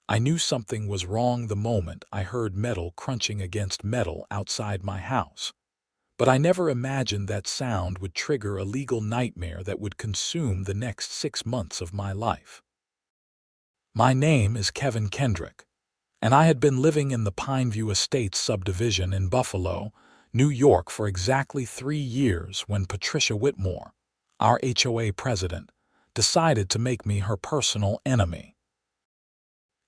I knew something was wrong the moment I heard metal crunching against metal outside my house, but I never imagined that sound would trigger a legal nightmare that would consume the next 6 months of my life. My name is Kendrick, and I had been living in the Pineview Estates subdivision in Buffalo, New York for exactly 3 years when Patricia Whitmore, our HOA president, decided to make me her personal enemy.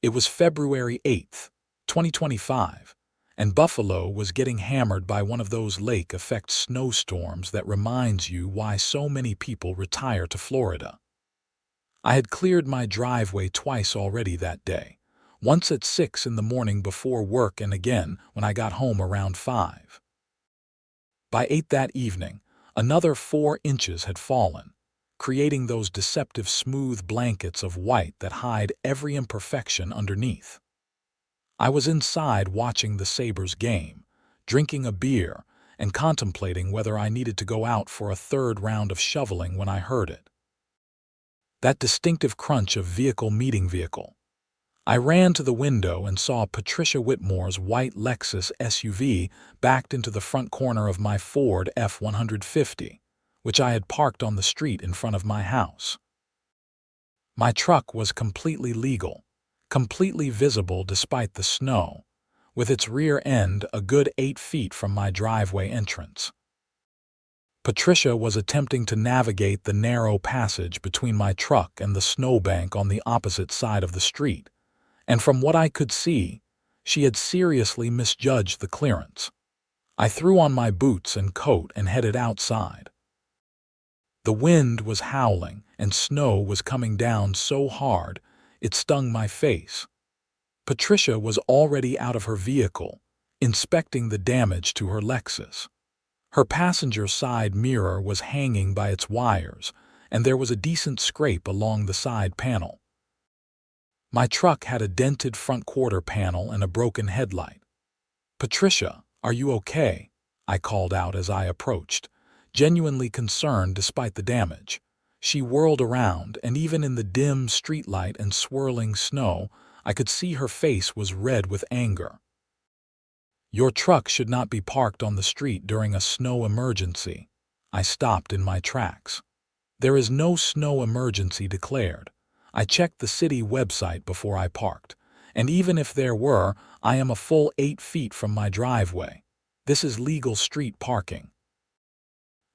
It was February 8th, 2025, and Buffalo was getting hammered by one of those lake-effect snowstorms that reminds you why so many people retire to Florida. I had cleared my driveway twice already that day, once at 6 in the morning before work and again when I got home around 5. By 8 that evening, another 4 inches had fallen, creating those deceptive smooth blankets of white that hide every imperfection underneath. I was inside watching the Sabres game, drinking a beer, and contemplating whether I needed to go out for a third round of shoveling when I heard it. That distinctive crunch of vehicle meeting vehicle. I ran to the window and saw Patricia Whitmore's white Lexus SUV backed into the front corner of my Ford F-150, which I had parked on the street in front of my house. My truck was completely legal, completely visible despite the snow, with its rear end a good 8 feet from my driveway entrance. Patricia was attempting to navigate the narrow passage between my truck and the snowbank on the opposite side of the street, and from what I could see, she had seriously misjudged the clearance. I threw on my boots and coat and headed outside. The wind was howling and snow was coming down so hard it stung my face. Patricia was already out of her vehicle, inspecting the damage to her Lexus. Her passenger side mirror was hanging by its wires, and there was a decent scrape along the side panel. My truck had a dented front quarter panel and a broken headlight. "Patricia, are you okay?" I called out as I approached, genuinely concerned despite the damage. She whirled around, and even in the dim streetlight and swirling snow, I could see her face was red with anger. "Your truck should not be parked on the street during a snow emergency." I stopped in my tracks. "There is no snow emergency declared. I checked the city website before I parked, and even if there were, I am a full 8 feet from my driveway. This is legal street parking."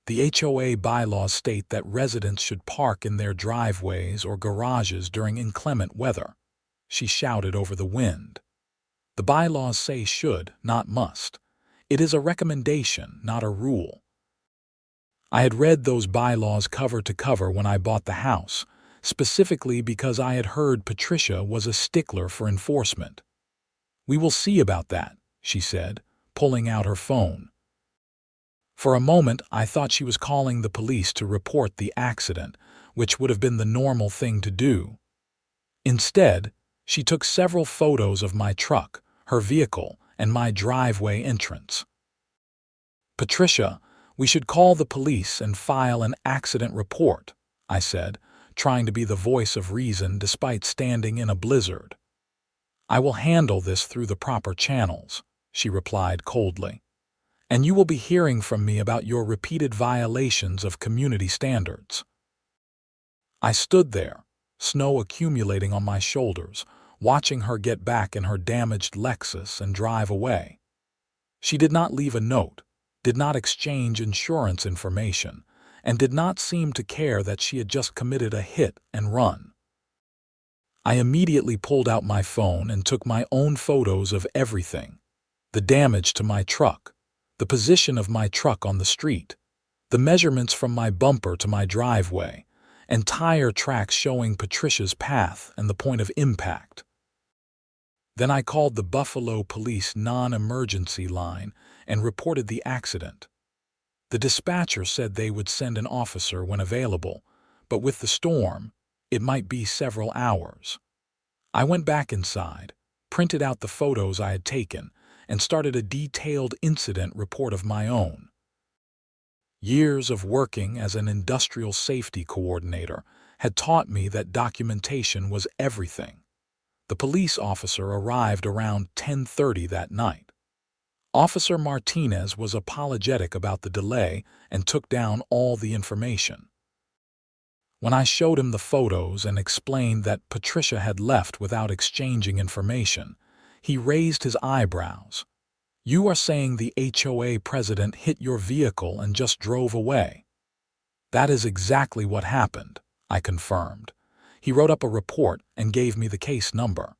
The HOA bylaws state that residents should park in their driveways or garages during inclement weather. She shouted over the wind. "The bylaws say should, not must. It is a recommendation, not a rule." I had read those bylaws cover to cover when I bought the house, specifically because I had heard Patricia was a stickler for enforcement. "We will see about that," she said, pulling out her phone. For a moment, I thought she was calling the police to report the accident, which would have been the normal thing to do. Instead, she took several photos of my truck, her vehicle, and my driveway entrance. "Patricia, we should call the police and file an accident report," I said, trying to be the voice of reason despite standing in a blizzard. "I will handle this through the proper channels," she replied coldly. "And you will be hearing from me about your repeated violations of community standards." I stood there, snow accumulating on my shoulders, watching her get back in her damaged Lexus and drive away. She did not leave a note, did not exchange insurance information, and did not seem to care that she had just committed a hit and run. I immediately pulled out my phone and took my own photos of everything: the damage to my truck, the position of my truck on the street, the measurements from my bumper to my driveway, and tire tracks showing Patricia's path and the point of impact. Then I called the Buffalo Police non-emergency line and reported the accident. The dispatcher said they would send an officer when available, but with the storm, it might be several hours. I went back inside, printed out the photos I had taken, and started a detailed incident report of my own. Years of working as an industrial safety coordinator had taught me that documentation was everything. The police officer arrived around 10:30 that night. Officer Martinez was apologetic about the delay and took down all the information. When I showed him the photos and explained that Patricia had left without exchanging information, he raised his eyebrows. "You are saying the HOA president hit your vehicle and just drove away?" "That is exactly what happened," I confirmed. He wrote up a report and gave me the case number.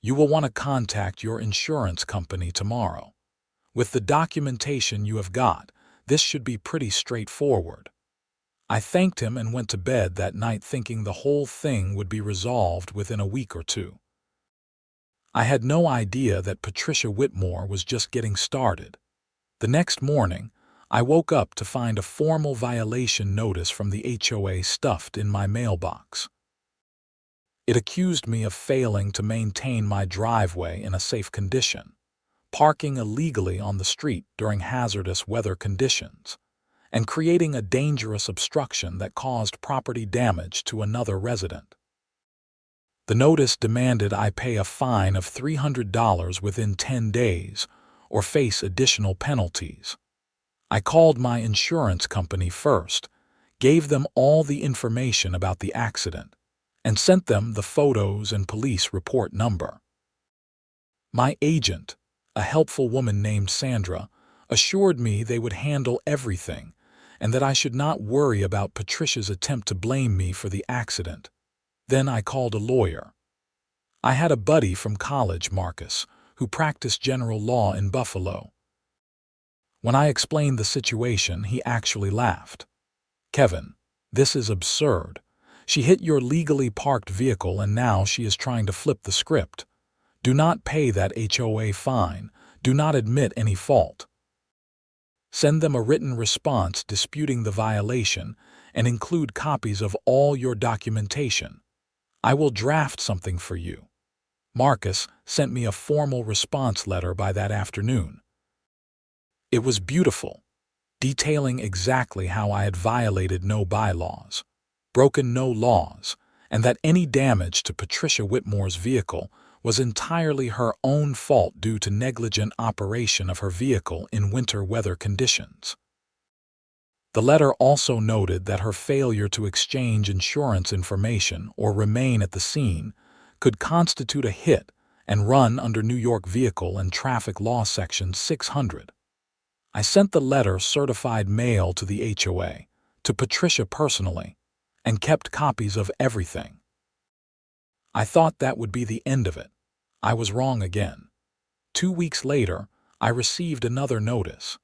"You will want to contact your insurance company tomorrow. With the documentation you have got, this should be pretty straightforward." I thanked him and went to bed that night thinking the whole thing would be resolved within a week or two. I had no idea that Patricia Whitmore was just getting started. The next morning, I woke up to find a formal violation notice from the HOA stuffed in my mailbox. It accused me of failing to maintain my driveway in a safe condition, parking illegally on the street during hazardous weather conditions, and creating a dangerous obstruction that caused property damage to another resident. The notice demanded I pay a fine of $300 within 10 days or face additional penalties. I called my insurance company first, gave them all the information about the accident, and sent them the photos and police report number. My agent, a helpful woman named Sandra, assured me they would handle everything and that I should not worry about Patricia's attempt to blame me for the accident. Then I called a lawyer. I had a buddy from college, Marcus, who practiced general law in Buffalo. When I explained the situation, he actually laughed. "Kevin, this is absurd. She hit your legally parked vehicle and now she is trying to flip the script. Do not pay that HOA fine. Do not admit any fault. Send them a written response disputing the violation and include copies of all your documentation. I will draft something for you." Marcus sent me a formal response letter by that afternoon. It was beautiful, detailing exactly how I had violated no bylaws, broken no laws, and that any damage to Patricia Whitmore's vehicle was entirely her own fault due to negligent operation of her vehicle in winter weather conditions. The letter also noted that her failure to exchange insurance information or remain at the scene could constitute a hit and run under New York Vehicle and Traffic Law Section 600. I sent the letter certified mail to the HOA, to Patricia personally, and kept copies of everything. I thought that would be the end of it. I was wrong again. 2 weeks later, I received another notice.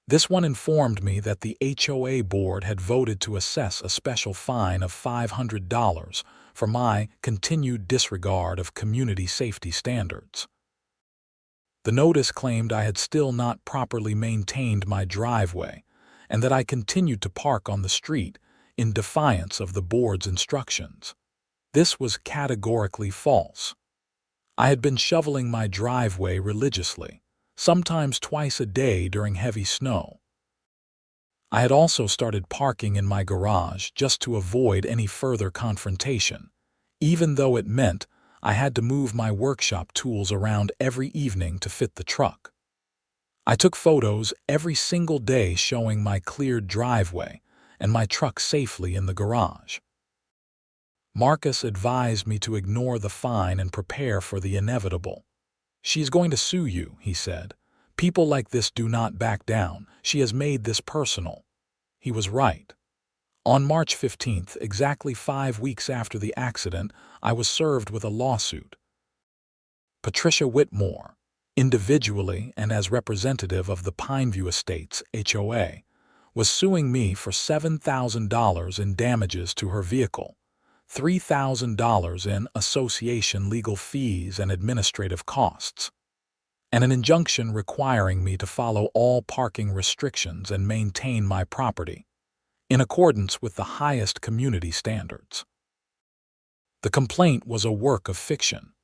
This one informed me that the HOA board had voted to assess a special fine of $500 for my continued disregard of community safety standards. The notice claimed I had still not properly maintained my driveway and that I continued to park on the street in defiance of the board's instructions. This was categorically false. I had been shoveling my driveway religiously, sometimes twice a day during heavy snow. I had also started parking in my garage just to avoid any further confrontation, even though it meant I had to move my workshop tools around every evening to fit the truck. I took photos every single day showing my cleared driveway and my truck safely in the garage. Marcus advised me to ignore the fine and prepare for the inevitable. "She's going to sue you," he said. "People like this do not back down. She has made this personal." He was right. On March 15th, exactly 5 weeks after the accident, I was served with a lawsuit. Patricia Whitmore, individually and as representative of the Pineview Estates, HOA, was suing me for $7,000 in damages to her vehicle, $3,000 in association legal fees and administrative costs, and an injunction requiring me to follow all parking restrictions and maintain my property, in accordance with the highest community standards. The complaint was a work of fiction.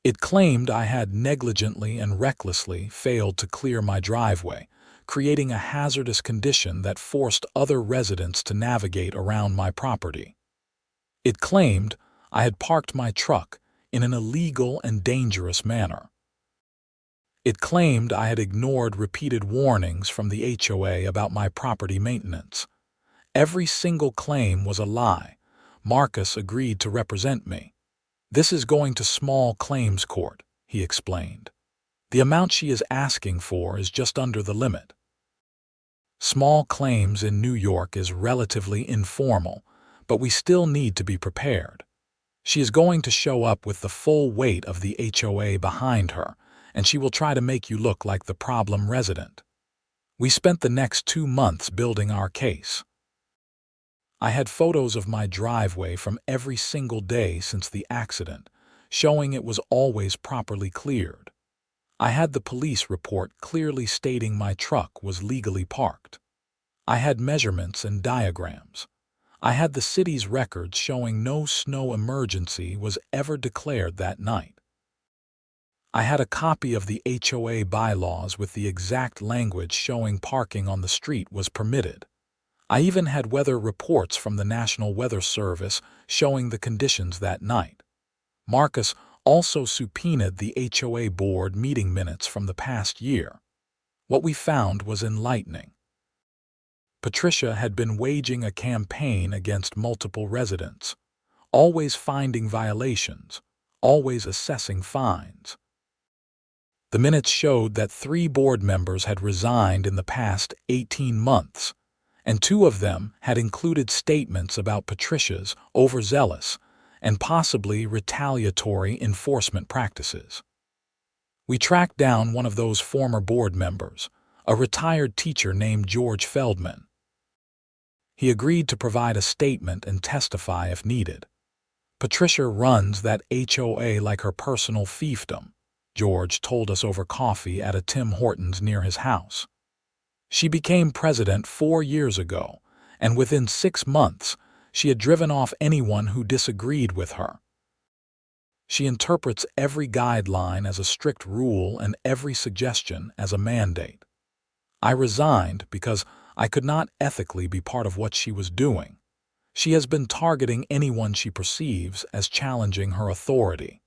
It claimed I had negligently and recklessly failed to clear my driveway, creating a hazardous condition that forced other residents to navigate around my property. It claimed I had parked my truck in an illegal and dangerous manner. It claimed I had ignored repeated warnings from the HOA about my property maintenance. Every single claim was a lie. Marcus agreed to represent me. "This is going to small claims court," he explained. "The amount she is asking for is just under the limit." Small claims in New York is relatively informal, but we still need to be prepared. She is going to show up with the full weight of the HOA behind her, and she will try to make you look like the problem resident. We spent the next 2 months building our case. I had photos of my driveway from every single day since the accident, showing it was always properly cleared. I had the police report clearly stating my truck was legally parked. I had measurements and diagrams. I had the city's records showing no snow emergency was ever declared that night. I had a copy of the HOA bylaws with the exact language showing parking on the street was permitted. I even had weather reports from the National Weather Service showing the conditions that night. Marcus also subpoenaed the HOA board meeting minutes from the past year. What we found was enlightening. Patricia had been waging a campaign against multiple residents, always finding violations, always assessing fines. The minutes showed that 3 board members had resigned in the past 18 months, and 2 of them had included statements about Patricia's overzealous and possibly retaliatory enforcement practices. We tracked down one of those former board members, a retired teacher named George Feldman. He agreed to provide a statement and testify if needed. "Patricia runs that HOA like her personal fiefdom," George told us over coffee at a Tim Hortons near his house. "She became president 4 years ago, and within 6 months, she had driven off anyone who disagreed with her. She interprets every guideline as a strict rule and every suggestion as a mandate. I resigned because I could not ethically be part of what she was doing. She has been targeting anyone she perceives as challenging her authority."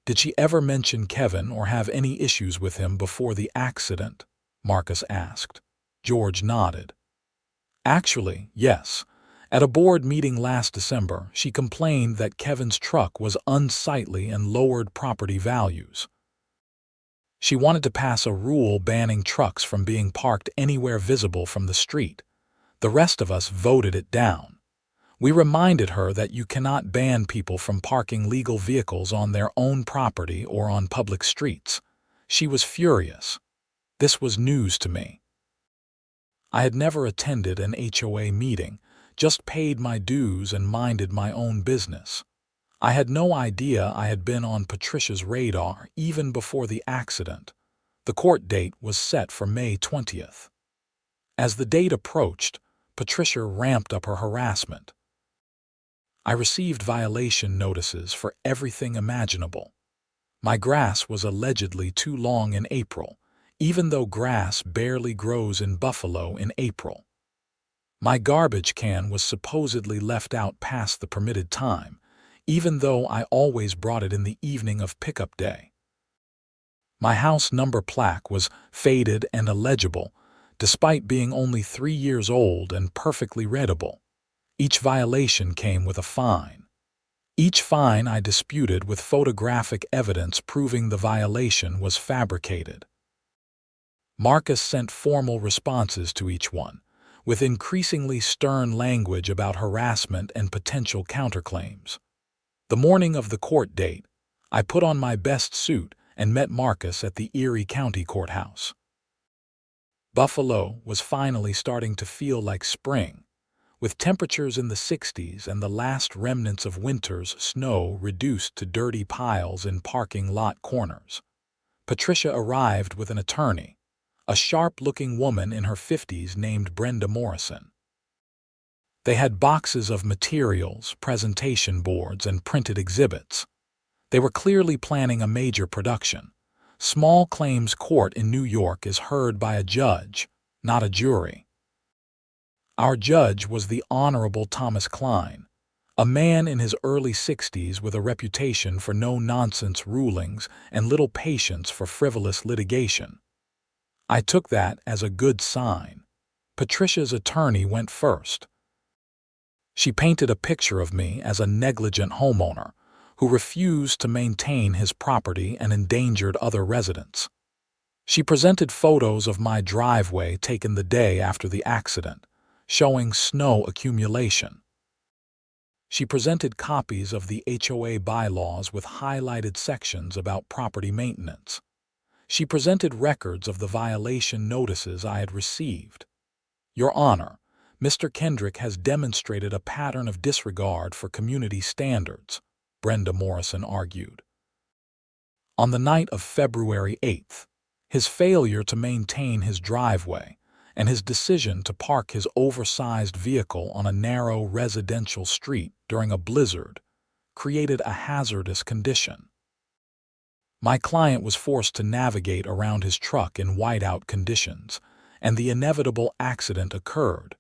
"Did she ever mention Kevin or have any issues with him before the accident?" Marcus asked. George nodded. "Actually, yes. At a board meeting last December, she complained that Kevin's truck was unsightly and lowered property values. She wanted to pass a rule banning trucks from being parked anywhere visible from the street. The rest of us voted it down. We reminded her that you cannot ban people from parking legal vehicles on their own property or on public streets. She was furious. This was news to me. I had never attended an HOA meeting, just paid my dues and minded my own business. I had no idea I had been on Patricia's radar even before the accident. The court date was set for May 20th. As the date approached, Patricia ramped up her harassment. I received violation notices for everything imaginable. My grass was allegedly too long in April, even though grass barely grows in Buffalo in April. My garbage can was supposedly left out past the permitted time, even though I always brought it in the evening of pickup day. My house number plaque was faded and illegible, despite being only 3 years old and perfectly readable. Each violation came with a fine. Each fine I disputed with photographic evidence proving the violation was fabricated. Marcus sent formal responses to each one, with increasingly stern language about harassment and potential counterclaims. The morning of the court date, I put on my best suit and met Marcus at the Erie County Courthouse. Buffalo was finally starting to feel like spring, with temperatures in the 60s and the last remnants of winter's snow reduced to dirty piles in parking lot corners. Patricia arrived with an attorney, a sharp-looking woman in her 50s named Brenda Morrison. They had boxes of materials, presentation boards, and printed exhibits. They were clearly planning a major production. Small claims court in New York is heard by a judge, not a jury. Our judge was the Honorable Thomas Klein, A man in his early 60s with a reputation for no-nonsense rulings and little patience for frivolous litigation. I took that as a good sign. Patricia's attorney went first. She painted a picture of me as a negligent homeowner who refused to maintain his property and endangered other residents. She presented photos of my driveway taken the day after the accident, showing snow accumulation. She presented copies of the HOA bylaws with highlighted sections about property maintenance. She presented records of the violation notices I had received. Your Honor, Mr. Kendrick has demonstrated a pattern of disregard for community standards, Brenda Morrison argued. On the night of February 8th, his failure to maintain his driveway and his decision to park his oversized vehicle on a narrow residential street during a blizzard created a hazardous condition. My client was forced to navigate around his truck in whiteout conditions, and the inevitable accident occurred.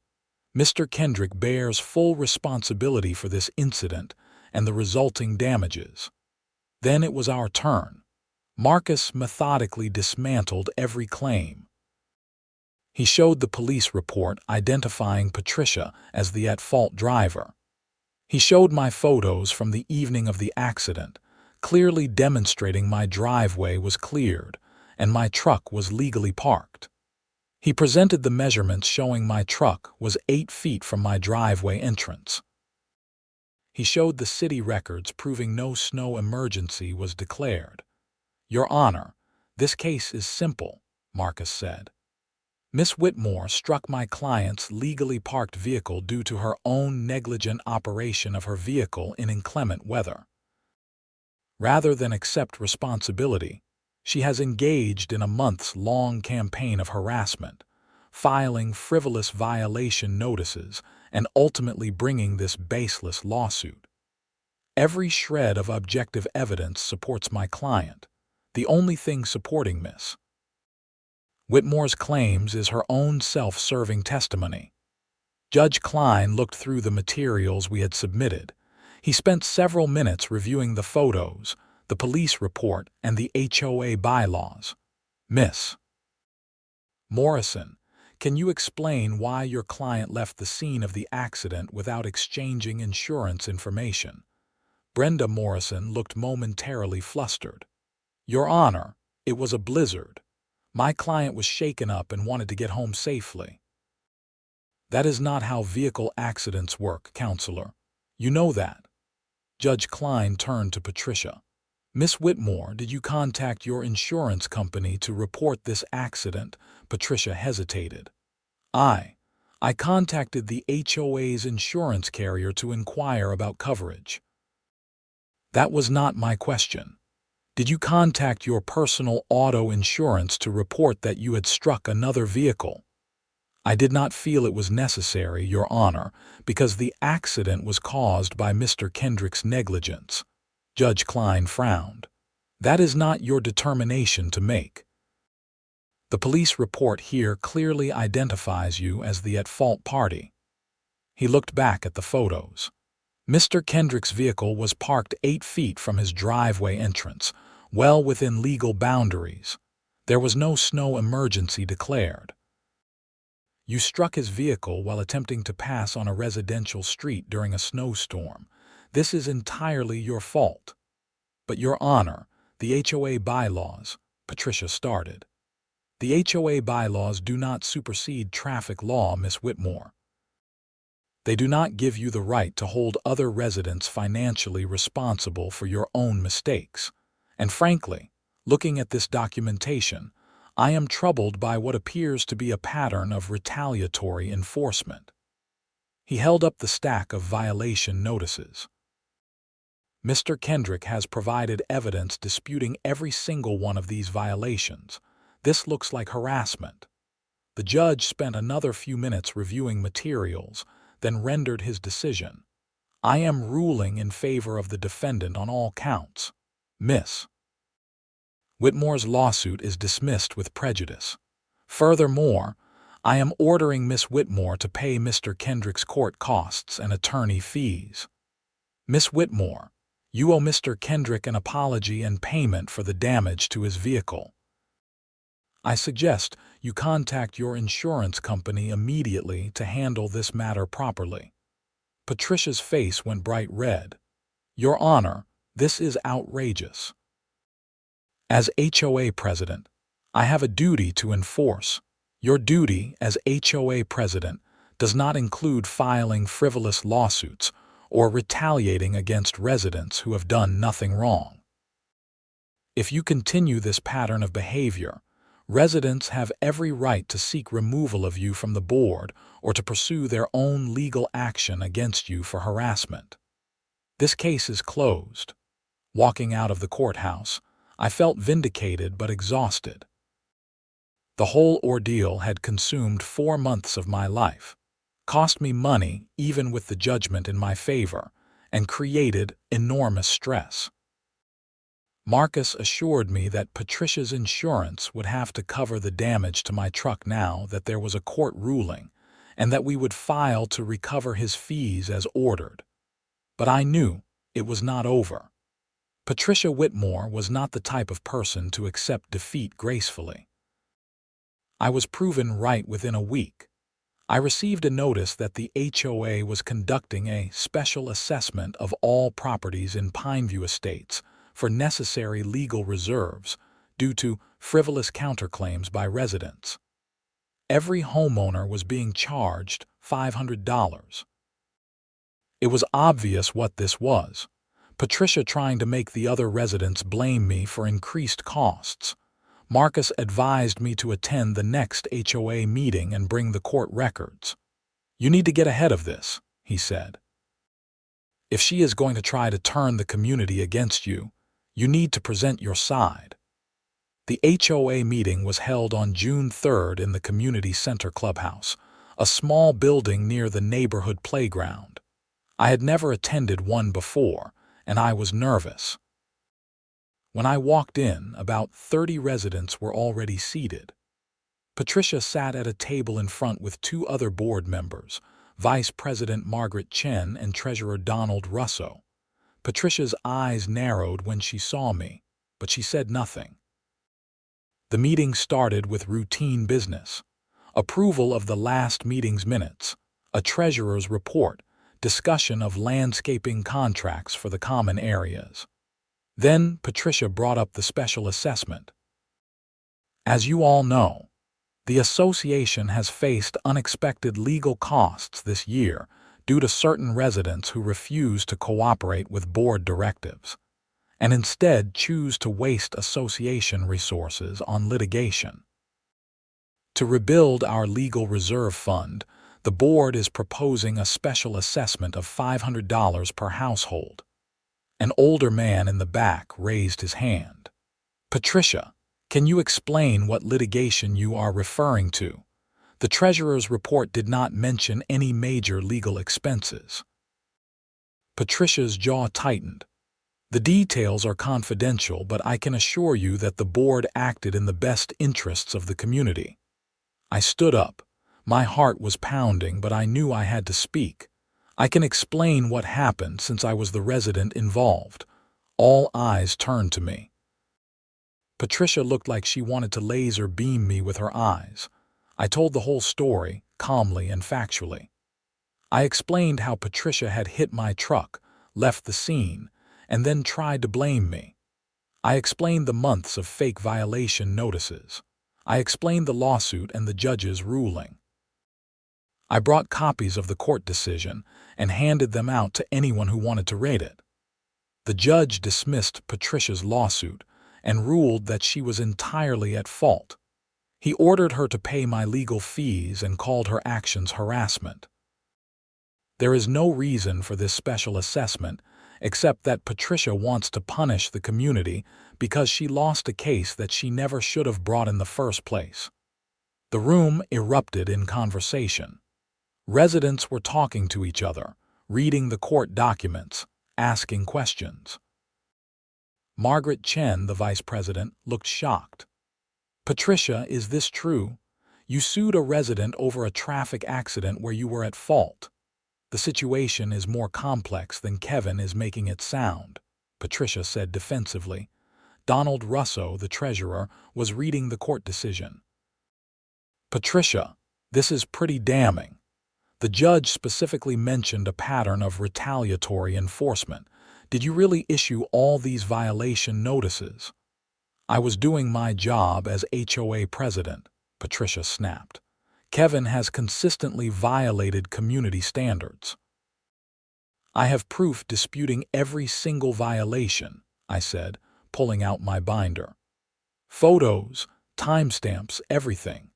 Mr. Kendrick bears full responsibility for this incident and the resulting damages. Then it was our turn. Marcus methodically dismantled every claim. He showed the police report identifying Patricia as the at-fault driver. He showed my photos from the evening of the accident, clearly demonstrating my driveway was cleared and my truck was legally parked. He presented the measurements showing my truck was 8 feet from my driveway entrance. He showed the city records proving no snow emergency was declared. Your Honor, this case is simple, Marcus said. Miss Whitmore struck my client's legally parked vehicle due to her own negligent operation of her vehicle in inclement weather. Rather than accept responsibility, she has engaged in a months-long campaign of harassment, filing frivolous violation notices and ultimately bringing this baseless lawsuit. Every shred of objective evidence supports my client. The only thing supporting Miss Whitmore's claims is her own self-serving testimony. Judge Klein looked through the materials we had submitted. He spent several minutes reviewing the photos, the police report, and the HOA bylaws. Miss Morrison, can you explain why your client left the scene of the accident without exchanging insurance information? Brenda Morrison looked momentarily flustered. Your Honor, it was a blizzard. My client was shaken up and wanted to get home safely. That is not how vehicle accidents work, Counselor. You know that. Judge Klein turned to Patricia. Miss Whitmore, did you contact your insurance company to report this accident? Patricia hesitated. I contacted the HOA's insurance carrier to inquire about coverage. That was not my question. Did you contact your personal auto insurance to report that you had struck another vehicle? I did not feel it was necessary, Your Honor, because the accident was caused by Mr. Kendrick's negligence. Judge Klein frowned. That is not your determination to make. The police report here clearly identifies you as the at-fault party. He looked back at the photos. Mr. Kendrick's vehicle was parked 8 feet from his driveway entrance, well within legal boundaries. There was no snow emergency declared. You struck his vehicle while attempting to pass on a residential street during a snowstorm. This is entirely your fault. But Your Honor, the HOA bylaws, Patricia started. The HOA bylaws do not supersede traffic law, Miss Whitmore. They do not give you the right to hold other residents financially responsible for your own mistakes. And frankly, looking at this documentation, I am troubled by what appears to be a pattern of retaliatory enforcement. He held up the stack of violation notices. Mr. Kendrick has provided evidence disputing every single one of these violations. This looks like harassment. The judge spent another few minutes reviewing materials, then rendered his decision. I am ruling in favor of the defendant on all counts. Miss Whitmore's lawsuit is dismissed with prejudice. Furthermore, I am ordering Miss Whitmore to pay Mr. Kendrick's court costs and attorney fees. Miss Whitmore, you owe Mr. Kendrick an apology and payment for the damage to his vehicle. I suggest you contact your insurance company immediately to handle this matter properly." Patricia's face went bright red. "Your Honor, this is outrageous. As HOA president, I have a duty to enforce. Your duty as HOA president does not include filing frivolous lawsuits or retaliating against residents who have done nothing wrong. If you continue this pattern of behavior, residents have every right to seek removal of you from the board or to pursue their own legal action against you for harassment. This case is closed." Walking out of the courthouse, I felt vindicated but exhausted. The whole ordeal had consumed 4 months of my life, cost me money even with the judgment in my favor, and created enormous stress. Marcus assured me that Patricia's insurance would have to cover the damage to my truck now that there was a court ruling, and that we would file to recover his fees as ordered. But I knew it was not over. Patricia Whitmore was not the type of person to accept defeat gracefully. I was proven right within a week. I received a notice that the HOA was conducting a special assessment of all properties in Pineview Estates for necessary legal reserves due to frivolous counterclaims by residents. Every homeowner was being charged $500. It was obvious what this was. Patricia trying to make the other residents blame me for increased costs. Marcus advised me to attend the next HOA meeting and bring the court records. "You need to get ahead of this," he said. "If she is going to try to turn the community against you, you need to present your side." The HOA meeting was held on June 3rd in the Community Center Clubhouse, a small building near the neighborhood playground. I had never attended one before, and I was nervous. When I walked in, about 30 residents were already seated. Patricia sat at a table in front with 2 other board members, Vice President Margaret Chen and Treasurer Donald Russo. Patricia's eyes narrowed when she saw me, but she said nothing. The meeting started with routine business: approval of the last meeting's minutes, a treasurer's report, discussion of landscaping contracts for the common areas. Then Patricia brought up the special assessment. "As you all know, the association has faced unexpected legal costs this year due to certain residents who refuse to cooperate with board directives, and instead choose to waste association resources on litigation. To rebuild our legal reserve fund, the board is proposing a special assessment of $500 per household." An older man in the back raised his hand. "Patricia, can you explain what litigation you are referring to? The treasurer's report did not mention any major legal expenses." Patricia's jaw tightened. "The details are confidential, but I can assure you that the board acted in the best interests of the community." I stood up. My heart was pounding, but I knew I had to speak. I can explain what happened since I was the resident involved. All eyes turned to me. Patricia looked like she wanted to laser beam me with her eyes. I told the whole story, calmly and factually. I explained how Patricia had hit my truck, left the scene, and then tried to blame me. I explained the months of fake violation notices. I explained the lawsuit and the judge's ruling. I brought copies of the court decision and handed them out to anyone who wanted to read it. The judge dismissed Patricia's lawsuit and ruled that she was entirely at fault. He ordered her to pay my legal fees and called her actions harassment. There is no reason for this special assessment except that Patricia wants to punish the community because she lost a case that she never should have brought in the first place. The room erupted in conversation. Residents were talking to each other, reading the court documents, asking questions. Margaret Chen, the vice president, looked shocked. "Patricia, is this true? You sued a resident over a traffic accident where you were at fault." The situation is more complex than Kevin is making it sound, Patricia said defensively. Donald Russo, the treasurer, was reading the court decision. Patricia, this is pretty damning. The judge specifically mentioned a pattern of retaliatory enforcement. Did you really issue all these violation notices? I was doing my job as HOA president, Patricia snapped. Kevin has consistently violated community standards. I have proof disputing every single violation, I said, pulling out my binder. Photos, timestamps, everything.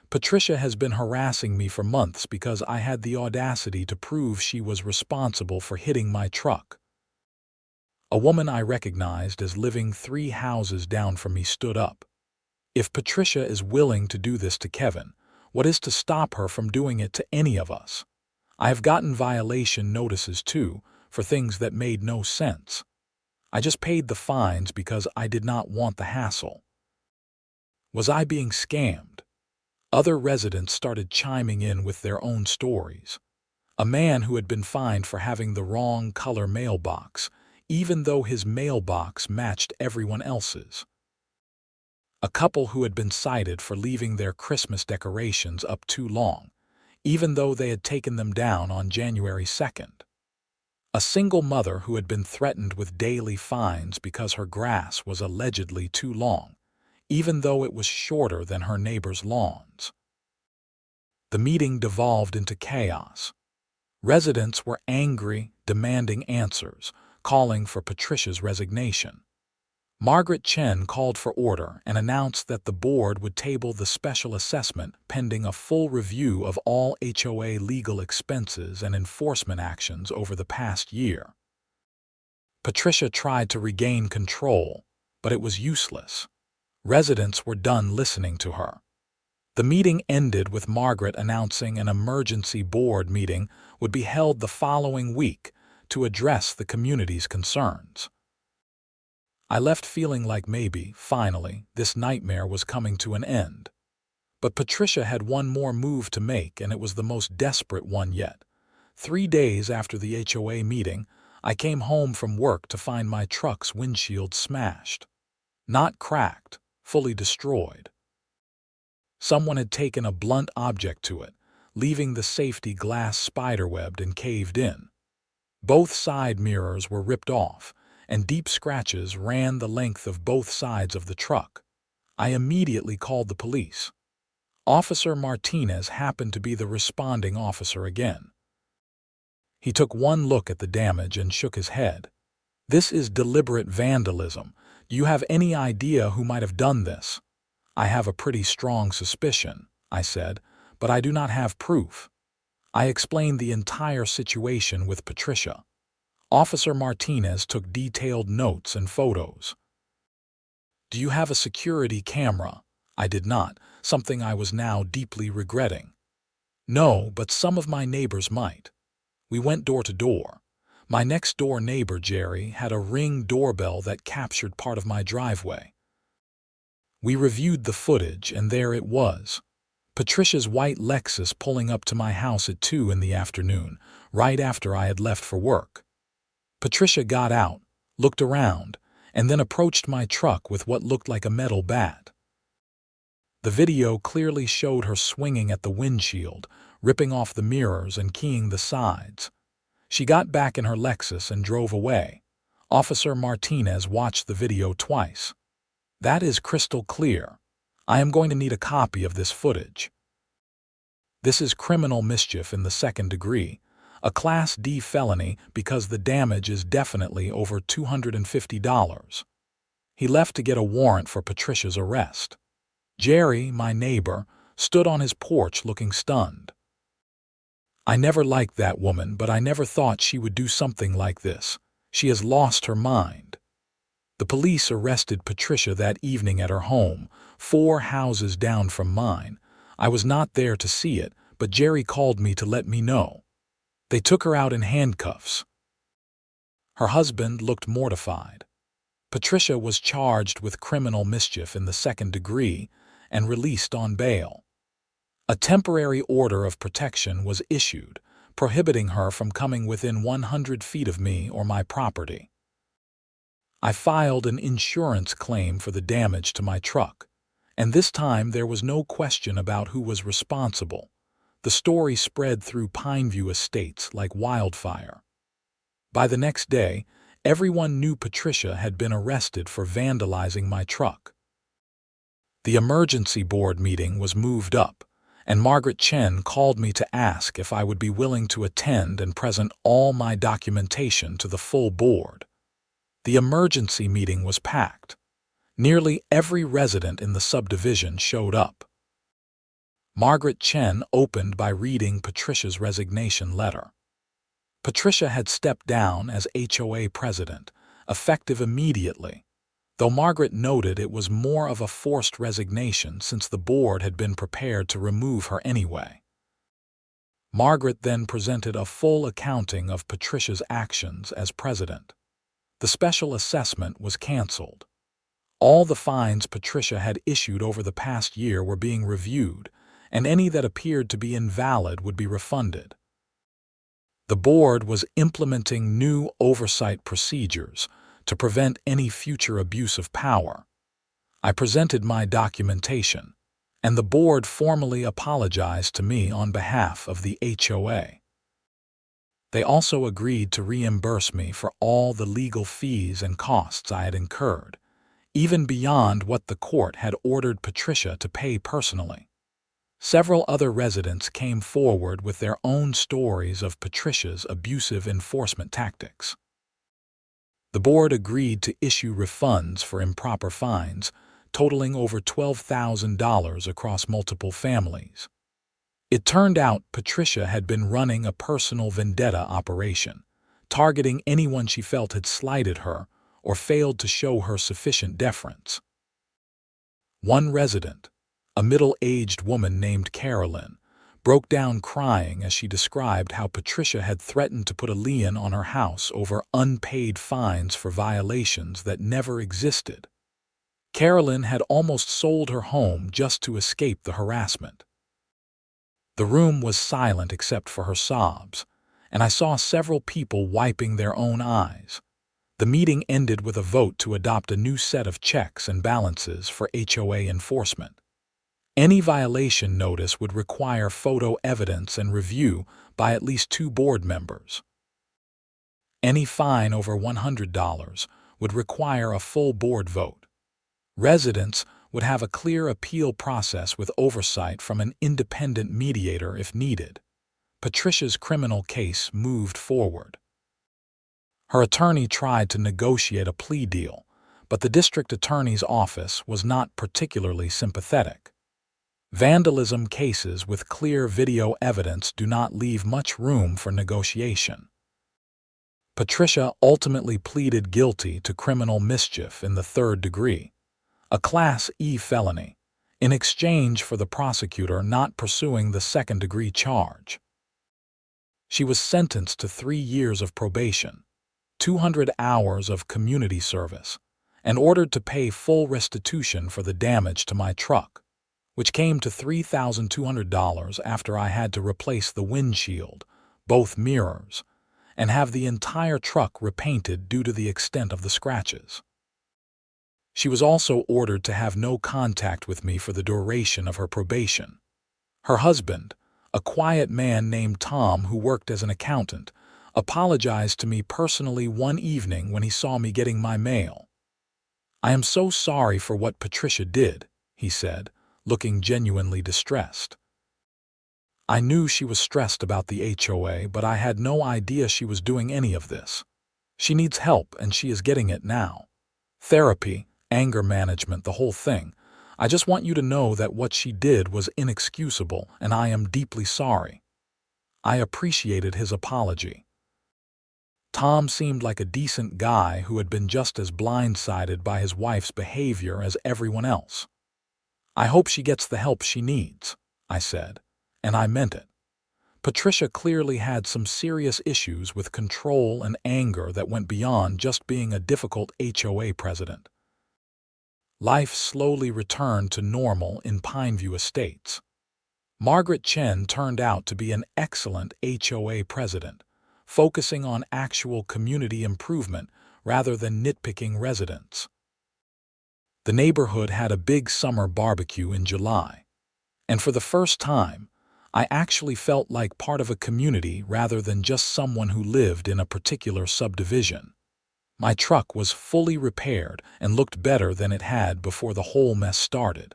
Patricia has been harassing me for months because I had the audacity to prove she was responsible for hitting my truck. A woman I recognized as living 3 houses down from me stood up. If Patricia is willing to do this to Kevin, what is to stop her from doing it to any of us? I have gotten violation notices too, for things that made no sense. I just paid the fines because I did not want the hassle. Was I being scammed? Other residents started chiming in with their own stories. A man who had been fined for having the wrong color mailbox, even though his mailbox matched everyone else's. A couple who had been cited for leaving their Christmas decorations up too long, even though they had taken them down on January 2nd. A single mother who had been threatened with daily fines because her grass was allegedly too long, even though it was shorter than her neighbor's lawns. The meeting devolved into chaos. Residents were angry, demanding answers, calling for Patricia's resignation. Margaret Chen called for order and announced that the board would table the special assessment pending a full review of all HOA legal expenses and enforcement actions over the past year. Patricia tried to regain control, but it was useless. Residents were done listening to her. The meeting ended with Margaret announcing an emergency board meeting would be held the following week to address the community's concerns. I left feeling like maybe, finally, this nightmare was coming to an end. But Patricia had one more move to make, and it was the most desperate one yet. 3 days after the HOA meeting, I came home from work to find my truck's windshield smashed. Not cracked, fully destroyed. Someone had taken a blunt object to it, leaving the safety glass spiderwebbed and caved in. Both side mirrors were ripped off, and deep scratches ran the length of both sides of the truck. I immediately called the police. Officer Martinez happened to be the responding officer again. He took one look at the damage and shook his head. This is deliberate vandalism. Do you have any idea who might have done this? I have a pretty strong suspicion, I said, but I do not have proof. I explained the entire situation with Patricia. Officer Martinez took detailed notes and photos. Do you have a security camera? I did not, something I was now deeply regretting. No, but some of my neighbors might. We went door to door. My next-door neighbor, Jerry, had a Ring doorbell that captured part of my driveway. We reviewed the footage, and there it was. Patricia's white Lexus pulling up to my house at 2 in the afternoon, right after I had left for work. Patricia got out, looked around, and then approached my truck with what looked like a metal bat. The video clearly showed her swinging at the windshield, ripping off the mirrors and keying the sides. She got back in her Lexus and drove away. Officer Martinez watched the video twice. That is crystal clear. I am going to need a copy of this footage. This is criminal mischief in the 2nd degree, a Class D felony because the damage is definitely over $250. He left to get a warrant for Patricia's arrest. Jerry, my neighbor, stood on his porch looking stunned. I never liked that woman, but I never thought she would do something like this. She has lost her mind. The police arrested Patricia that evening at her home, 4 houses down from mine. I was not there to see it, but Jerry called me to let me know. They took her out in handcuffs. Her husband looked mortified. Patricia was charged with criminal mischief in the 2nd degree and released on bail. A temporary order of protection was issued, prohibiting her from coming within 100 feet of me or my property. I filed an insurance claim for the damage to my truck, and this time there was no question about who was responsible. The story spread through Pineview Estates like wildfire. By the next day, everyone knew Patricia had been arrested for vandalizing my truck. The emergency board meeting was moved up, and Margaret Chen called me to ask if I would be willing to attend and present all my documentation to the full board. The emergency meeting was packed. Nearly every resident in the subdivision showed up. Margaret Chen opened by reading Patricia's resignation letter. Patricia had stepped down as HOA president, effective immediately, though Margaret noted it was more of a forced resignation since the board had been prepared to remove her anyway. Margaret then presented a full accounting of Patricia's actions as president. The special assessment was canceled. All the fines Patricia had issued over the past year were being reviewed, and any that appeared to be invalid would be refunded. The board was implementing new oversight procedures to prevent any future abuse of power. I presented my documentation, and the board formally apologized to me on behalf of the HOA. They also agreed to reimburse me for all the legal fees and costs I had incurred, even beyond what the court had ordered Patricia to pay personally. Several other residents came forward with their own stories of Patricia's abusive enforcement tactics. The board agreed to issue refunds for improper fines, totaling over $12,000 across multiple families. It turned out Patricia had been running a personal vendetta operation, targeting anyone she felt had slighted her or failed to show her sufficient deference. One resident, a middle-aged woman named Carolyn, broke down crying as she described how Patricia had threatened to put a lien on her house over unpaid fines for violations that never existed. Carolyn had almost sold her home just to escape the harassment. The room was silent except for her sobs, and I saw several people wiping their own eyes. The meeting ended with a vote to adopt a new set of checks and balances for HOA enforcement. Any violation notice would require photo evidence and review by at least 2 board members. Any fine over $100 would require a full board vote. Residents would have a clear appeal process with oversight from an independent mediator if needed. Patricia's criminal case moved forward. Her attorney tried to negotiate a plea deal, but the district attorney's office was not particularly sympathetic. Vandalism cases with clear video evidence do not leave much room for negotiation. Patricia ultimately pleaded guilty to criminal mischief in the 3rd degree, a Class E felony, in exchange for the prosecutor not pursuing the 2nd-degree charge. She was sentenced to 3 years of probation, 200 hours of community service, and ordered to pay full restitution for the damage to my truck, which came to $3,200 after I had to replace the windshield, both mirrors, and have the entire truck repainted due to the extent of the scratches. She was also ordered to have no contact with me for the duration of her probation. Her husband, a quiet man named Tom who worked as an accountant, apologized to me personally one evening when he saw me getting my mail. "I am so sorry for what Patricia did," he said, looking genuinely distressed. "I knew she was stressed about the HOA, but I had no idea she was doing any of this. She needs help and she is getting it now. Therapy, anger management, the whole thing. I just want you to know that what she did was inexcusable and I am deeply sorry." I appreciated his apology. Tom seemed like a decent guy who had been just as blindsided by his wife's behavior as everyone else. "I hope she gets the help she needs," I said, and I meant it. Patricia clearly had some serious issues with control and anger that went beyond just being a difficult HOA president. Life slowly returned to normal in Pineview Estates. Margaret Chen turned out to be an excellent HOA president, focusing on actual community improvement rather than nitpicking residents. The neighborhood had a big summer barbecue in July, and for the first time, I actually felt like part of a community rather than just someone who lived in a particular subdivision. My truck was fully repaired and looked better than it had before the whole mess started.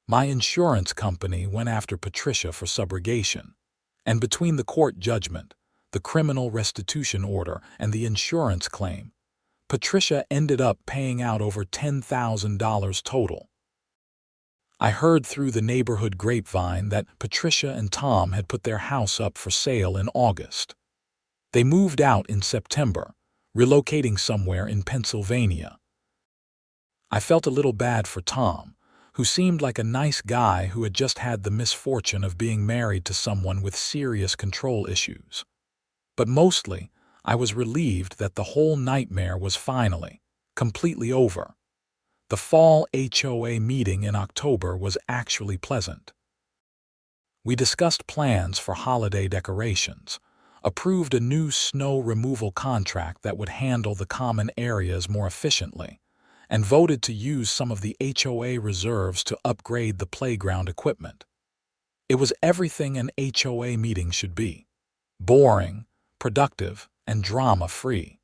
My insurance company went after Patricia for subrogation, and between the court judgment, the criminal restitution order, and the insurance claim, Patricia ended up paying out over $10,000 total. I heard through the neighborhood grapevine that Patricia and Tom had put their house up for sale in August. They moved out in September, relocating somewhere in Pennsylvania. I felt a little bad for Tom, who seemed like a nice guy who had just had the misfortune of being married to someone with serious control issues. But mostly, I was relieved that the whole nightmare was finally, completely over. The fall HOA meeting in October was actually pleasant. We discussed plans for holiday decorations, approved a new snow removal contract that would handle the common areas more efficiently, and voted to use some of the HOA reserves to upgrade the playground equipment. It was everything an HOA meeting should be: boring, productive, and drama-free.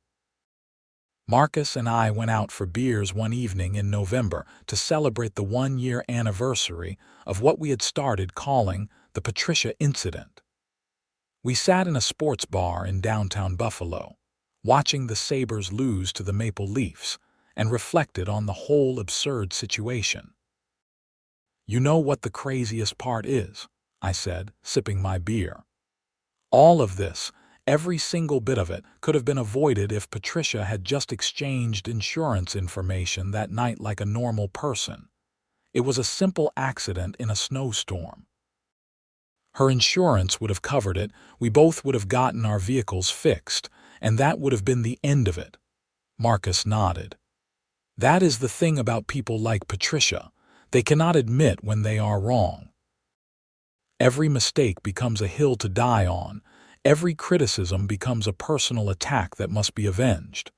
Marcus and I went out for beers one evening in November to celebrate the one-year anniversary of what we had started calling the Patricia Incident. We sat in a sports bar in downtown Buffalo, watching the Sabres lose to the Maple Leafs, and reflected on the whole absurd situation. "You know what the craziest part is?" I said, sipping my beer. "All of this, every single bit of it, could have been avoided if Patricia had just exchanged insurance information that night like a normal person. It was a simple accident in a snowstorm. Her insurance would have covered it, we both would have gotten our vehicles fixed, and that would have been the end of it." Marcus nodded. "That is the thing about people like Patricia. They cannot admit when they are wrong. Every mistake becomes a hill to die on. Every criticism becomes a personal attack that must be avenged.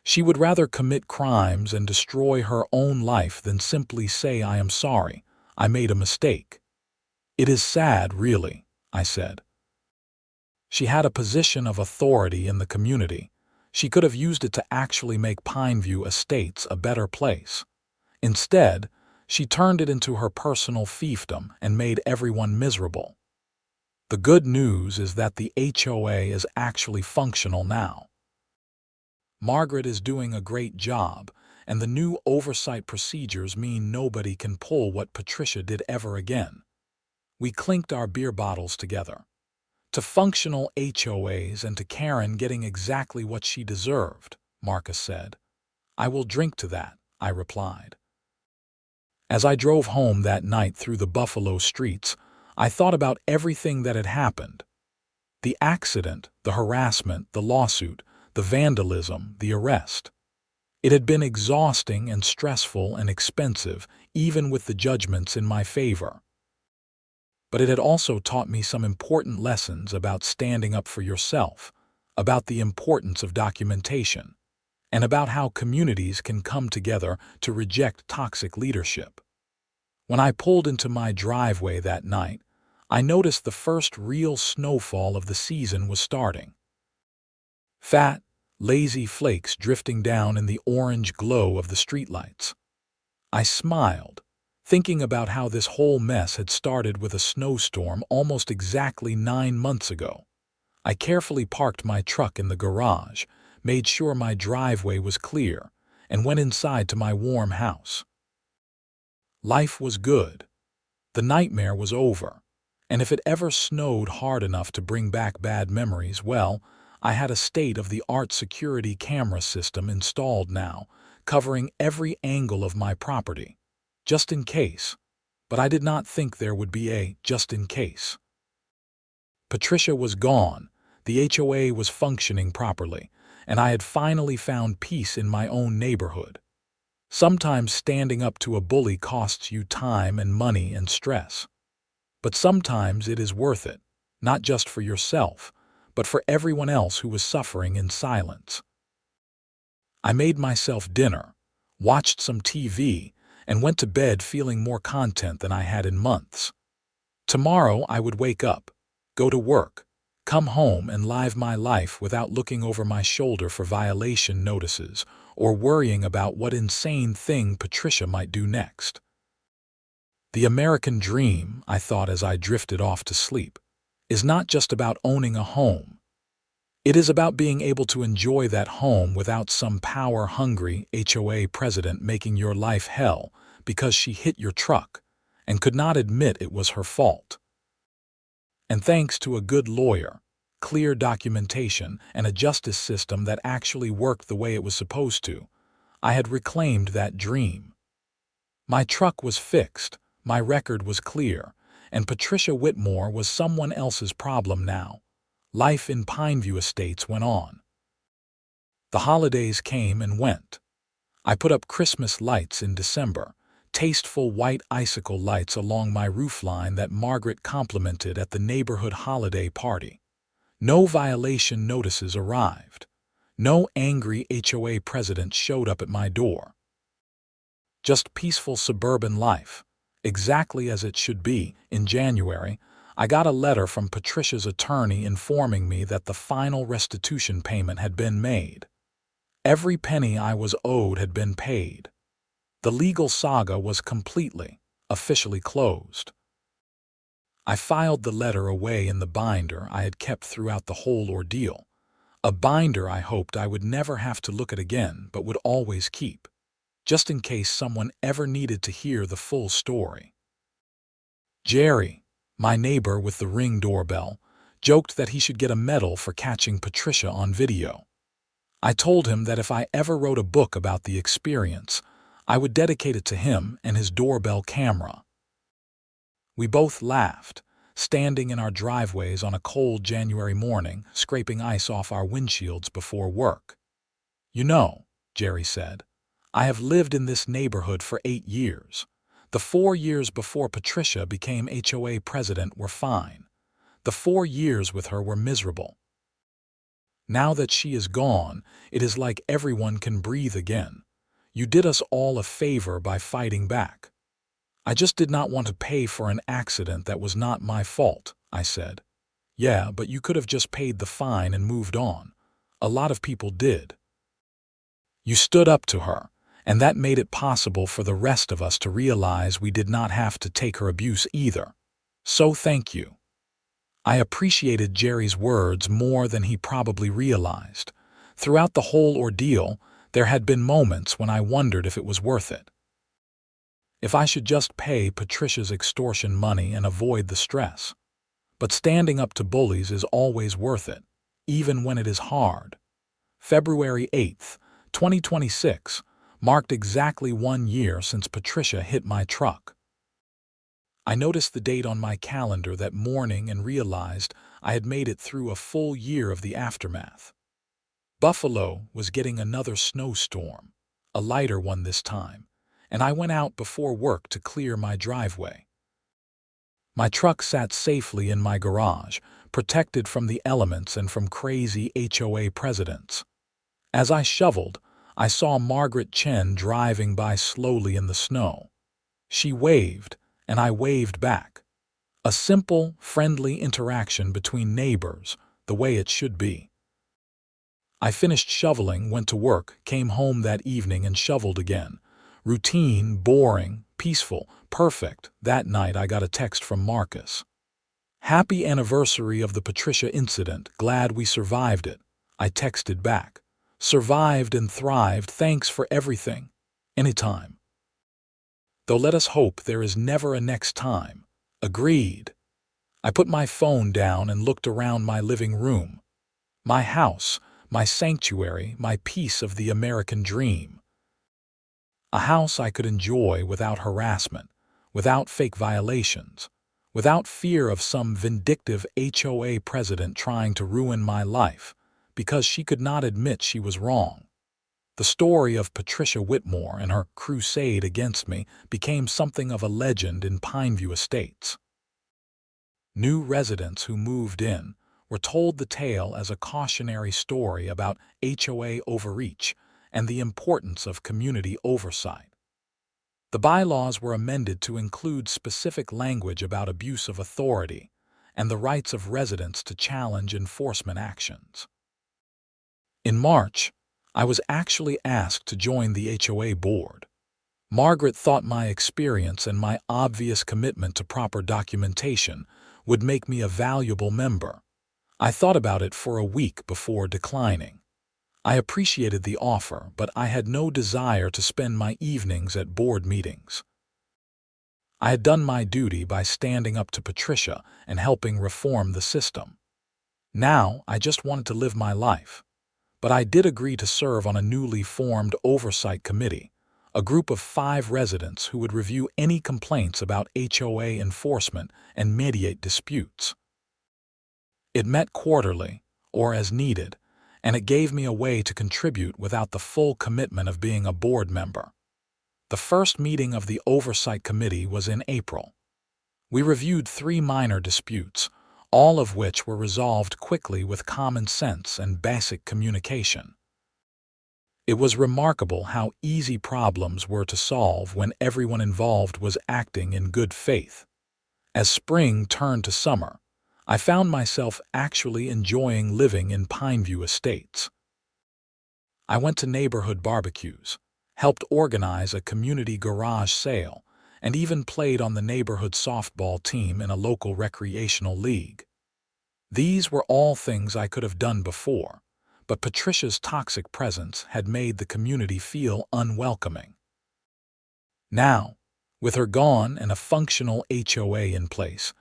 She would rather commit crimes and destroy her own life than simply say, 'I am sorry, I made a mistake.'" "It is sad, really," I said. "She had a position of authority in the community. She could have used it to actually make Pineview Estates a better place. Instead, she turned it into her personal fiefdom and made everyone miserable. The good news is that the HOA is actually functional now. Margaret is doing a great job, and the new oversight procedures mean nobody can pull what Patricia did ever again." We clinked our beer bottles together. "To functional HOAs and to Karen getting exactly what she deserved," Marcus said. "I will drink to that," I replied. As I drove home that night through the Buffalo streets, I thought about everything that had happened. The accident, the harassment, the lawsuit, the vandalism, the arrest. It had been exhausting and stressful and expensive, even with the judgments in my favor. But it had also taught me some important lessons about standing up for yourself, about the importance of documentation, and about how communities can come together to reject toxic leadership. When I pulled into my driveway that night, I noticed the first real snowfall of the season was starting. Fat, lazy flakes drifting down in the orange glow of the streetlights. I smiled, thinking about how this whole mess had started with a snowstorm almost exactly 9 months ago. I carefully parked my truck in the garage, made sure my driveway was clear, and went inside to my warm house. Life was good. The nightmare was over, and if it ever snowed hard enough to bring back bad memories, well, I had a state-of-the-art security camera system installed now, covering every angle of my property, just in case. But I did not think there would be a just in case. Patricia was gone, the HOA was functioning properly, and I had finally found peace in my own neighborhood. Sometimes standing up to a bully costs you time and money and stress. But sometimes it is worth it, not just for yourself, but for everyone else who was suffering in silence. I made myself dinner, watched some TV, and went to bed feeling more content than I had in months. Tomorrow I would wake up, go to work, come home and live my life without looking over my shoulder for violation notices or worrying about what insane thing Patricia might do next. The American dream, I thought as I drifted off to sleep, is not just about owning a home. It is about being able to enjoy that home without some power-hungry HOA president making your life hell because she hit your truck and could not admit it was her fault. And thanks to a good lawyer, clear documentation, and a justice system that actually worked the way it was supposed to, I had reclaimed that dream. My truck was fixed, my record was clear, and Patricia Whitmore was someone else's problem now. Life in Pineview Estates went on. The holidays came and went. I put up Christmas lights in December, tasteful white icicle lights along my roofline that Margaret complimented at the neighborhood holiday party. No violation notices arrived. No angry HOA president showed up at my door. Just peaceful suburban life, exactly as it should be. In January, I got a letter from Patricia's attorney informing me that the final restitution payment had been made. Every penny I was owed had been paid. The legal saga was officially closed. I filed the letter away in the binder I had kept throughout the whole ordeal, a binder I hoped I would never have to look at again but would always keep, just in case someone ever needed to hear the full story. Jerry, my neighbor with the Ring doorbell, joked that he should get a medal for catching Patricia on video. I told him that if I ever wrote a book about the experience, I would dedicate it to him and his doorbell camera. We both laughed, standing in our driveways on a cold January morning, scraping ice off our windshields before work. "You know," Jerry said, "I have lived in this neighborhood for 8 years. The 4 years before Patricia became HOA president were fine. The 4 years with her were miserable. Now that she is gone, it is like everyone can breathe again. You did us all a favor by fighting back." "I just did not want to pay for an accident that was not my fault," I said. "Yeah, but you could have just paid the fine and moved on. A lot of people did. You stood up to her, and that made it possible for the rest of us to realize we did not have to take her abuse either. So thank you." I appreciated Jerry's words more than he probably realized. Throughout the whole ordeal, there had been moments when I wondered if it was worth it. If I should just pay Patricia's extortion money and avoid the stress. But standing up to bullies is always worth it, even when it is hard. February 8th, 2026, marked exactly 1 year since Patricia hit my truck. I noticed the date on my calendar that morning and realized I had made it through a full year of the aftermath. Buffalo was getting another snowstorm, a lighter one this time, and I went out before work to clear my driveway. My truck sat safely in my garage, protected from the elements and from crazy HOA presidents. As I shoveled, I saw Margaret Chen driving by slowly in the snow. She waved, and I waved back. A simple, friendly interaction between neighbors, the way it should be. I finished shoveling, went to work, came home that evening and shoveled again. Routine, boring, peaceful, perfect. That night I got a text from Marcus. "Happy anniversary of the Patricia incident. Glad we survived it." I texted back. "Survived and thrived. Thanks for everything. Anytime. Though let us hope there is never a next time." Agreed. I put my phone down and looked around my living room. My house, my sanctuary, my piece of the American dream. A house I could enjoy without harassment, without fake violations, without fear of some vindictive HOA president trying to ruin my life because she could not admit she was wrong. The story of Patricia Whitmore and her crusade against me became something of a legend in Pineview Estates. New residents who moved in were told the tale as a cautionary story about HOA overreach and the importance of community oversight. The bylaws were amended to include specific language about abuse of authority and the rights of residents to challenge enforcement actions. In March, I was actually asked to join the HOA board. Margaret thought my experience and my obvious commitment to proper documentation would make me a valuable member. I thought about it for a week before declining. I appreciated the offer, but I had no desire to spend my evenings at board meetings. I had done my duty by standing up to Patricia and helping reform the system. Now I just wanted to live my life. But I did agree to serve on a newly formed oversight committee, a group of 5 residents who would review any complaints about HOA enforcement and mediate disputes. It met quarterly, or as needed, and it gave me a way to contribute without the full commitment of being a board member. The first meeting of the Oversight Committee was in April. We reviewed 3 minor disputes, all of which were resolved quickly with common sense and basic communication. It was remarkable how easy problems were to solve when everyone involved was acting in good faith. As spring turned to summer, I found myself actually enjoying living in Pineview Estates. I went to neighborhood barbecues, helped organize a community garage sale, and even played on the neighborhood softball team in a local recreational league. These were all things I could have done before, but Patricia's toxic presence had made the community feel unwelcoming. Now, with her gone and a functional HOA in place,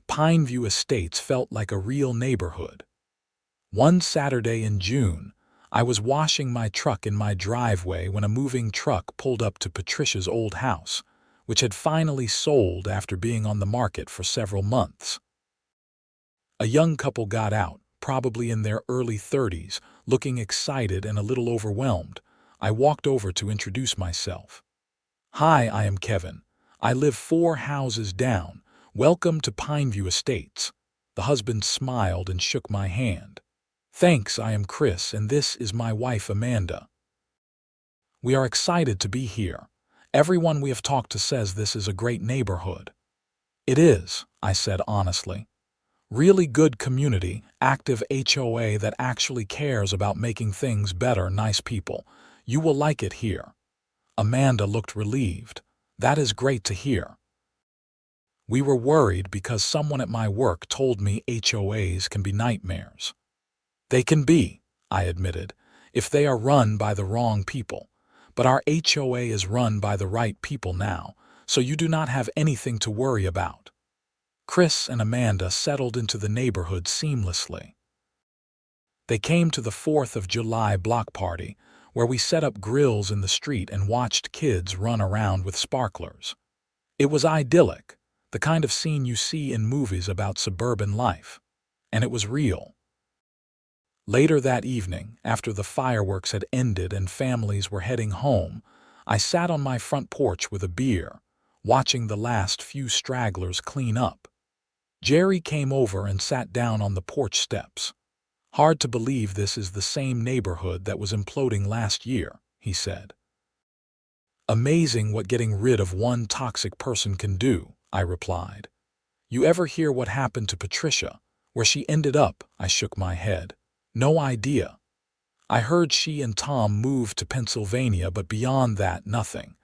Pineview Estates felt like a real neighborhood. One Saturday in June, I was washing my truck in my driveway when a moving truck pulled up to Patricia's old house, which had finally sold after being on the market for several months. A young couple got out, probably in their early 30s, looking excited and a little overwhelmed. I walked over to introduce myself. "Hi, I am Kevin. I live 4 houses down. Welcome to Pineview Estates." The husband smiled and shook my hand. "Thanks, I am Chris, and this is my wife Amanda. We are excited to be here. Everyone we have talked to says this is a great neighborhood." "It is," I said honestly. "Really good community, active HOA that actually cares about making things better, nice people. You will like it here." Amanda looked relieved. "That is great to hear." We were worried because someone at my work told me HOAs can be nightmares. "They can be," I admitted, "if they are run by the wrong people. But our HOA is run by the right people now, so you do not have anything to worry about." Chris and Amanda settled into the neighborhood seamlessly. They came to the 4th of July block party, where we set up grills in the street and watched kids run around with sparklers. It was idyllic, the kind of scene you see in movies about suburban life. And it was real. Later that evening, after the fireworks had ended and families were heading home, I sat on my front porch with a beer, watching the last few stragglers clean up. Jerry came over and sat down on the porch steps. "Hard to believe this is the same neighborhood that was imploding last year," he said. "Amazing what getting rid of one toxic person can do," I replied. "You ever hear what happened to Patricia, where she ended up?" I shook my head. "No idea. I heard she and Tom moved to Pennsylvania, but beyond that, nothing.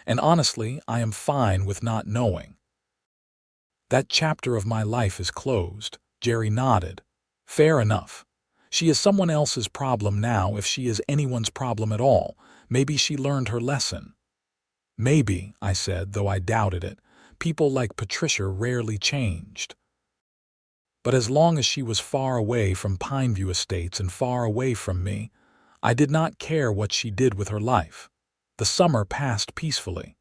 And honestly, I am fine with not knowing." "That chapter of my life is closed," Jerry nodded. "Fair enough. She is someone else's problem now, if she is anyone's problem at all. Maybe she learned her lesson." "Maybe," I said, though I doubted it. People like Patricia rarely changed. But as long as she was far away from Pineview Estates and far away from me, I did not care what she did with her life. The summer passed peacefully.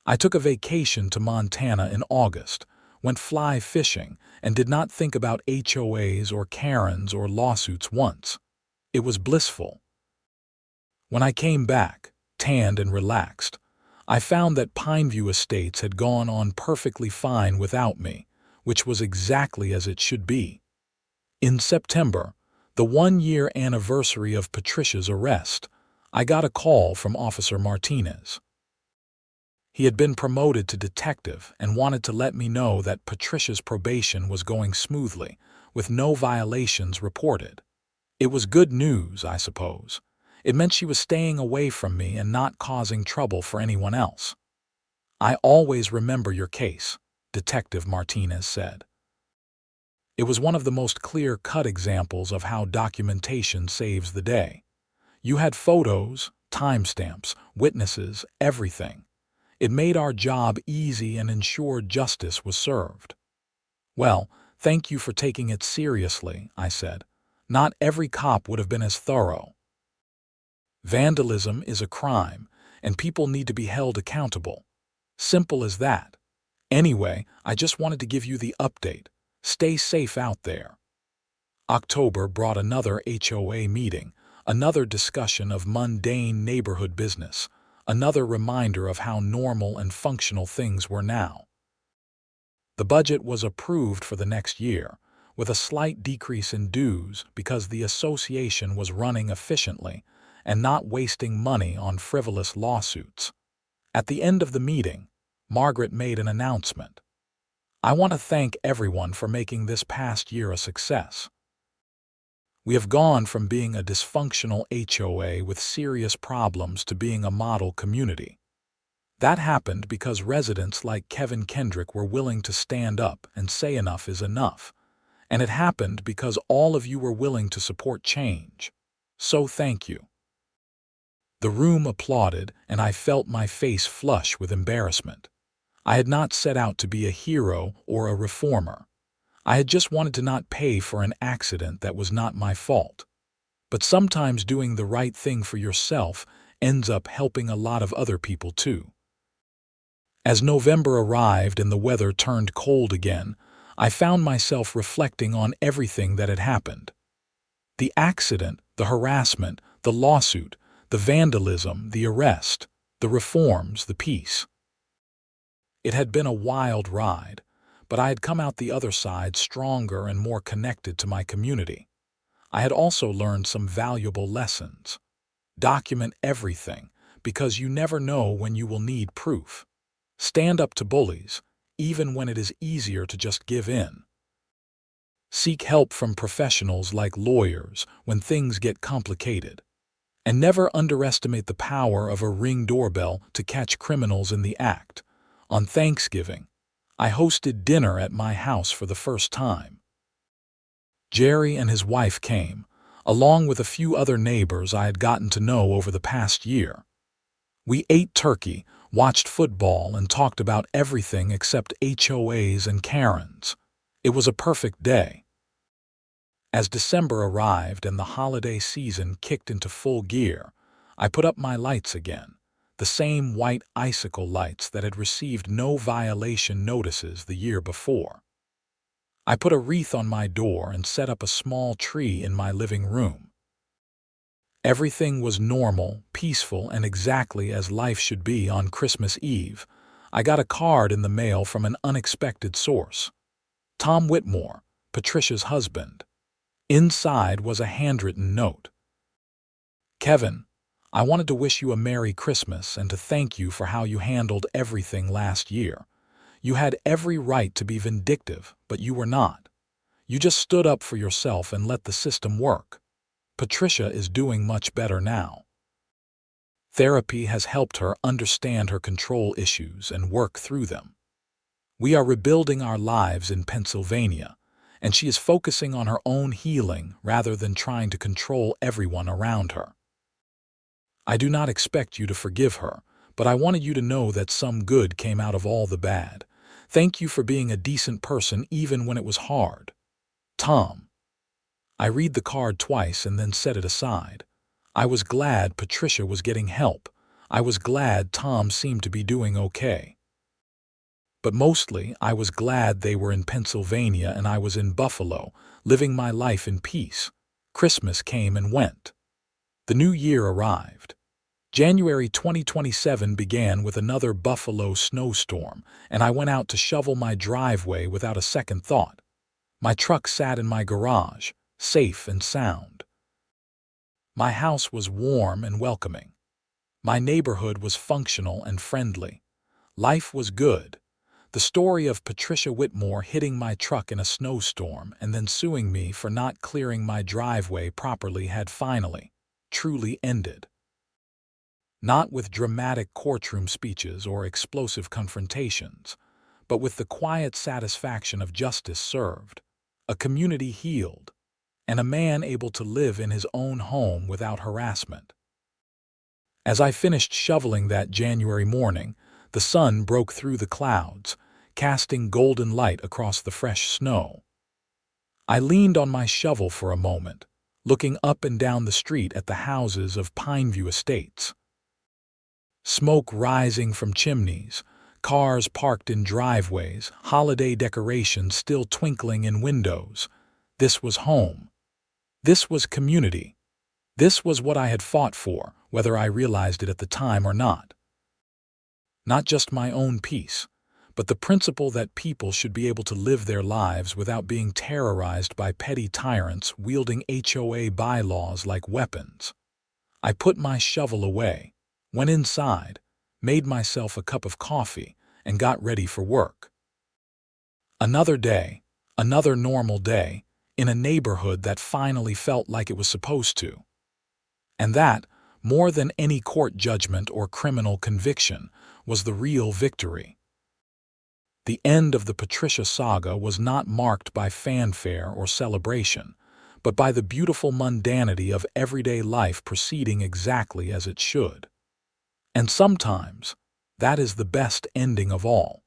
I took a vacation to Montana in August, went fly fishing, and did not think about HOAs or Karens or lawsuits once. It was blissful. When I came back, tanned and relaxed, I found that Pineview Estates had gone on perfectly fine without me, which was exactly as it should be. In September, the 1-year anniversary of Patricia's arrest, I got a call from Officer Martinez. He had been promoted to detective and wanted to let me know that Patricia's probation was going smoothly, with no violations reported. It was good news, I suppose. It meant she was staying away from me and not causing trouble for anyone else. "I always remember your case," Detective Martinez said. It was one of the most clear-cut examples of how documentation saves the day. You had photos, timestamps, witnesses, everything. It made our job easy and ensured justice was served. "Well, thank you for taking it seriously," I said. "Not every cop would have been as thorough. Vandalism is a crime, and people need to be held accountable. Simple as that. Anyway, I just wanted to give you the update. Stay safe out there." October brought another HOA meeting, another discussion of mundane neighborhood business, another reminder of how normal and functional things were now. The budget was approved for the next year, with a slight decrease in dues because the association was running efficiently and not wasting money on frivolous lawsuits. At the end of the meeting, Margaret made an announcement. "I want to thank everyone for making this past year a success. We have gone from being a dysfunctional HOA with serious problems to being a model community. That happened because residents like Kendrick were willing to stand up and say enough is enough. And it happened because all of you were willing to support change. So thank you." The room applauded, and I felt my face flush with embarrassment. I had not set out to be a hero or a reformer. I had just wanted to not pay for an accident that was not my fault. But sometimes doing the right thing for yourself ends up helping a lot of other people too. As November arrived and the weather turned cold again, I found myself reflecting on everything that had happened. The accident, the harassment, the lawsuit, the vandalism, the arrest, the reforms, the peace. It had been a wild ride, but I had come out the other side stronger and more connected to my community. I had also learned some valuable lessons. Document everything, because you never know when you will need proof. Stand up to bullies, even when it is easier to just give in. Seek help from professionals like lawyers when things get complicated. And never underestimate the power of a Ring doorbell to catch criminals in the act. On Thanksgiving, I hosted dinner at my house for the first time. Jerry and his wife came, along with a few other neighbors I had gotten to know over the past year. We ate turkey, watched football, and talked about everything except HOAs and Karens. It was a perfect day. As December arrived and the holiday season kicked into full gear, I put up my lights again, the same white icicle lights that had received no violation notices the year before. I put a wreath on my door and set up a small tree in my living room. Everything was normal, peaceful, and exactly as life should be on Christmas Eve. I got a card in the mail from an unexpected source. Tom Whitmore, Patricia's husband. Inside was a handwritten note. "Kevin, I wanted to wish you a Merry Christmas and to thank you for how you handled everything last year. You had every right to be vindictive, but you were not. You just stood up for yourself and let the system work. Patricia is doing much better now. Therapy has helped her understand her control issues and work through them. We are rebuilding our lives in Pennsylvania, and she is focusing on her own healing rather than trying to control everyone around her. I do not expect you to forgive her, but I wanted you to know that some good came out of all the bad. Thank you for being a decent person even when it was hard. Tom." I read the card twice and then set it aside. I was glad Patricia was getting help. I was glad Tom seemed to be doing okay. But mostly, I was glad they were in Pennsylvania and I was in Buffalo, living my life in peace. Christmas came and went. The new year arrived. January 2027 began with another Buffalo snowstorm, and I went out to shovel my driveway without a second thought. My truck sat in my garage, safe and sound. My house was warm and welcoming. My neighborhood was functional and friendly. Life was good. The story of Patricia Whitmore hitting my truck in a snowstorm and then suing me for not clearing my driveway properly had finally, truly ended. Not with dramatic courtroom speeches or explosive confrontations, but with the quiet satisfaction of justice served, a community healed, and a man able to live in his own home without harassment. As I finished shoveling that January morning, the sun broke through the clouds, casting golden light across the fresh snow. I leaned on my shovel for a moment, looking up and down the street at the houses of Pineview Estates. Smoke rising from chimneys, cars parked in driveways, holiday decorations still twinkling in windows. This was home. This was community. This was what I had fought for, whether I realized it at the time or not. Not just my own peace, but the principle that people should be able to live their lives without being terrorized by petty tyrants wielding HOA bylaws like weapons. I put my shovel away, went inside, made myself a cup of coffee, and got ready for work. Another day, another normal day, in a neighborhood that finally felt like it was supposed to. And that, more than any court judgment or criminal conviction, was the real victory. The end of the Patricia saga was not marked by fanfare or celebration, but by the beautiful mundanity of everyday life proceeding exactly as it should. And sometimes, that is the best ending of all.